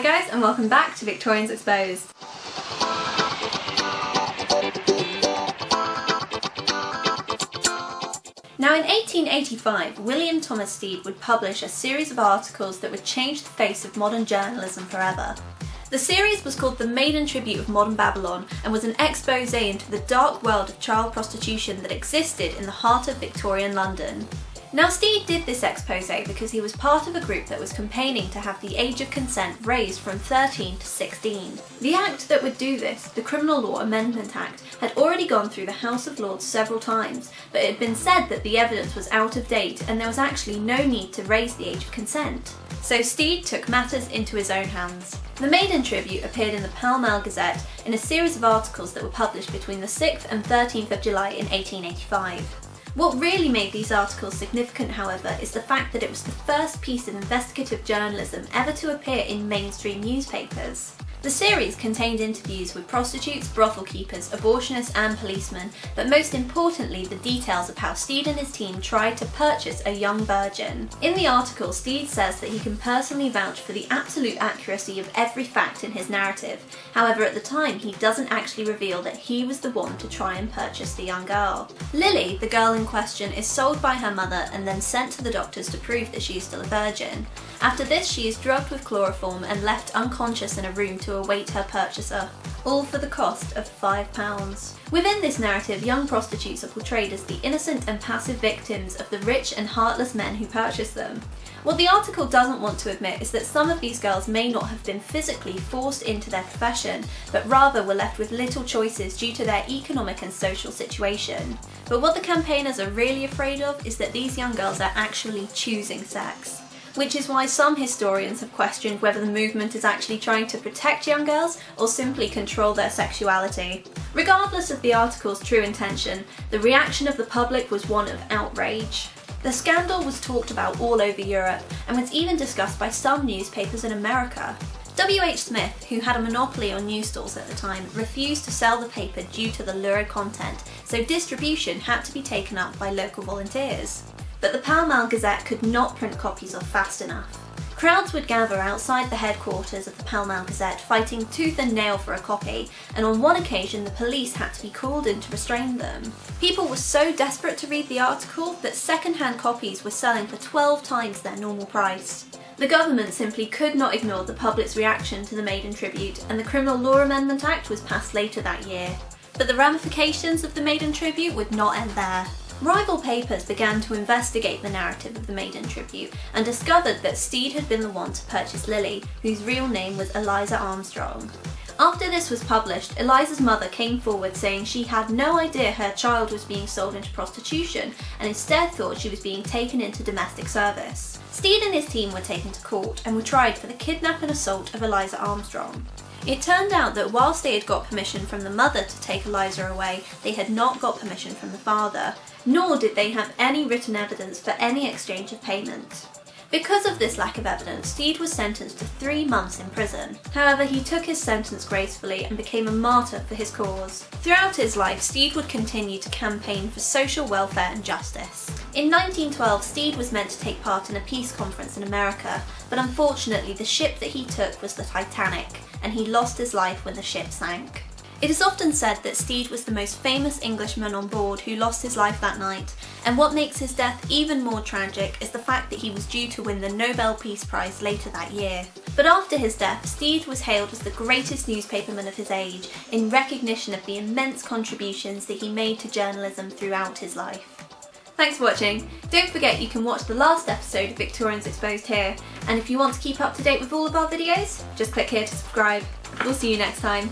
guys, and welcome back to Victorians Exposed. Now in 1885, William Thomas Stead would publish a series of articles that would change the face of modern journalism forever. The series was called the Maiden Tribute of Modern Babylon and was an expose into the dark world of child prostitution that existed in the heart of Victorian London. Now Stead did this expose because he was part of a group that was campaigning to have the age of consent raised from 13 to 16. The act that would do this, the Criminal Law Amendment Act, had already gone through the House of Lords several times, but it had been said that the evidence was out of date and there was actually no need to raise the age of consent. So Stead took matters into his own hands. The Maiden Tribute appeared in the Pall Mall Gazette in a series of articles that were published between the 6th and 13th of July in 1885. What really made these articles significant, however, is the fact that it was the first piece of investigative journalism ever to appear in mainstream newspapers. The series contained interviews with prostitutes, brothel keepers, abortionists and policemen, but most importantly the details of how Stead and his team tried to purchase a young virgin. In the article, Stead says that he can personally vouch for the absolute accuracy of every fact in his narrative. However, at the time he doesn't actually reveal that he was the one to try and purchase the young girl. Lily, the girl in question, is sold by her mother and then sent to the doctors to prove that she is still a virgin. After this, she is drugged with chloroform and left unconscious in a room to await her purchaser, all for the cost of £5. Within this narrative, young prostitutes are portrayed as the innocent and passive victims of the rich and heartless men who purchase them. What the article doesn't want to admit is that some of these girls may not have been physically forced into their profession, but rather were left with little choices due to their economic and social situation. But what the campaigners are really afraid of is that these young girls are actually choosing sex. Which is why some historians have questioned whether the movement is actually trying to protect young girls or simply control their sexuality. Regardless of the article's true intention, the reaction of the public was one of outrage. The scandal was talked about all over Europe and was even discussed by some newspapers in America. W.H. Smith, who had a monopoly on news stalls at the time, refused to sell the paper due to the lurid content, so distribution had to be taken up by local volunteers. But the Pall Mall Gazette could not print copies of fast enough. Crowds would gather outside the headquarters of the Pall Mall Gazette fighting tooth and nail for a copy, and on one occasion the police had to be called in to restrain them. People were so desperate to read the article that second-hand copies were selling for 12 times their normal price. The government simply could not ignore the public's reaction to the Maiden Tribute, and the Criminal Law Amendment Act was passed later that year. But the ramifications of the Maiden Tribute would not end there. Rival papers began to investigate the narrative of the Maiden Tribute and discovered that Stead had been the one to purchase Lily, whose real name was Eliza Armstrong. After this was published, Eliza's mother came forward saying she had no idea her child was being sold into prostitution and instead thought she was being taken into domestic service. Stead and his team were taken to court and were tried for the kidnap and assault of Eliza Armstrong. It turned out that whilst they had got permission from the mother to take Eliza away, they had not got permission from the father, nor did they have any written evidence for any exchange of payment. Because of this lack of evidence, Stead was sentenced to 3 months in prison. However, he took his sentence gracefully and became a martyr for his cause. Throughout his life, Stead would continue to campaign for social welfare and justice. In 1912, Stead was meant to take part in a peace conference in America, but unfortunately the ship that he took was the Titanic, and he lost his life when the ship sank. It is often said that Stead was the most famous Englishman on board who lost his life that night, and what makes his death even more tragic is the fact that he was due to win the Nobel Peace Prize later that year. But after his death, Stead was hailed as the greatest newspaperman of his age, in recognition of the immense contributions that he made to journalism throughout his life. Thanks for watching. Don't forget you can watch the last episode of Victorians Exposed here, and if you want to keep up to date with all of our videos, just click here to subscribe. We'll see you next time.